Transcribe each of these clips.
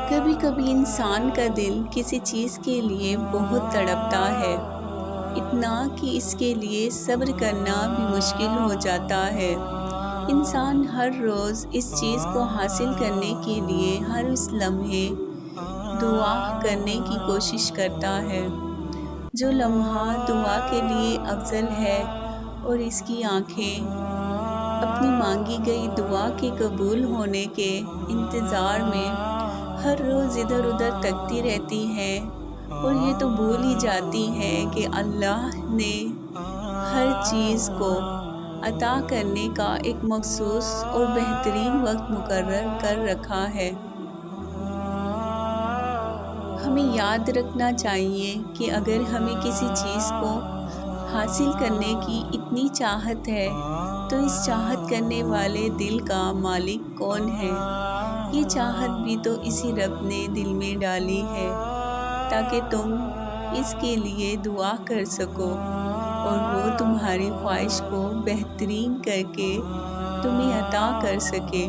کبھی کبھی انسان کا دل کسی چیز کے لیے بہت تڑپتا ہے، اتنا کہ اس کے لیے صبر کرنا بھی مشکل ہو جاتا ہے۔ انسان ہر روز اس چیز کو حاصل کرنے کے لیے ہر اس لمحے دعا کرنے کی کوشش کرتا ہے۔ جو لمحہ دعا کے لیے افضل ہے اور اس کی آنکھیں اپنی مانگی گئی دعا کے قبول ہونے کے انتظار میں ہر روز ادھر ادھر تکتی رہتی ہیں اور یہ تو بھول ہی جاتی ہیں کہ اللہ نے ہر چیز کو عطا کرنے کا ایک مخصوص اور بہترین وقت مقرر کر رکھا ہے۔ ہمیں یاد رکھنا چاہیے کہ اگر ہمیں کسی چیز کو حاصل کرنے کی اتنی چاہت ہے تو اس چاہت کرنے والے دل کا مالک کون ہے؟ یہ چاہت بھی تو اسی رب نے دل میں ڈالی ہے تاکہ تم اس کے لیے دعا کر سکو اور وہ تمہاری خواہش کو بہترین کر کے تمہیں عطا کر سکے،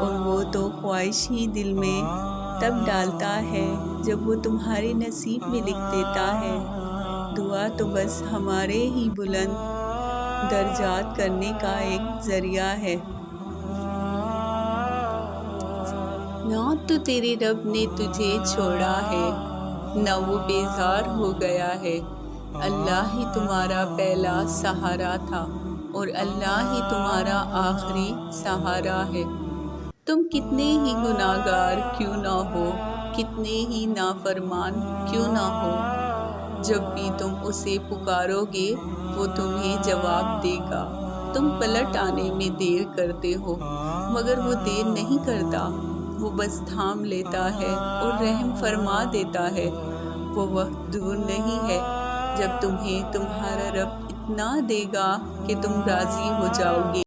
اور وہ تو خواہش ہی دل میں تب ڈالتا ہے جب وہ تمہارے نصیب میں لکھ دیتا ہے۔ دعا تو بس ہمارے ہی بلند درجات کرنے کا ایک ذریعہ ہے۔ نہ تو تیرے رب نے تجھے چھوڑا ہے، نہ وہ بیزار ہو گیا ہے۔ اللہ ہی تمہارا پہلا سہارا تھا اور اللہ ہی تمہارا آخری سہارا ہے۔ تم کتنے ہی گناہگار کیوں نہ ہو، کتنے ہی نافرمان کیوں نہ ہو، جب بھی تم اسے پکارو گے وہ تمہیں جواب دے گا۔ تم پلٹ آنے میں دیر کرتے ہو مگر وہ دیر نہیں کرتا، وہ بس تھام لیتا ہے اور رحم فرما دیتا ہے۔ وہ وقت دور نہیں ہے جب تمہیں تمہارا رب اتنا دے گا کہ تم راضی ہو جاؤ گے۔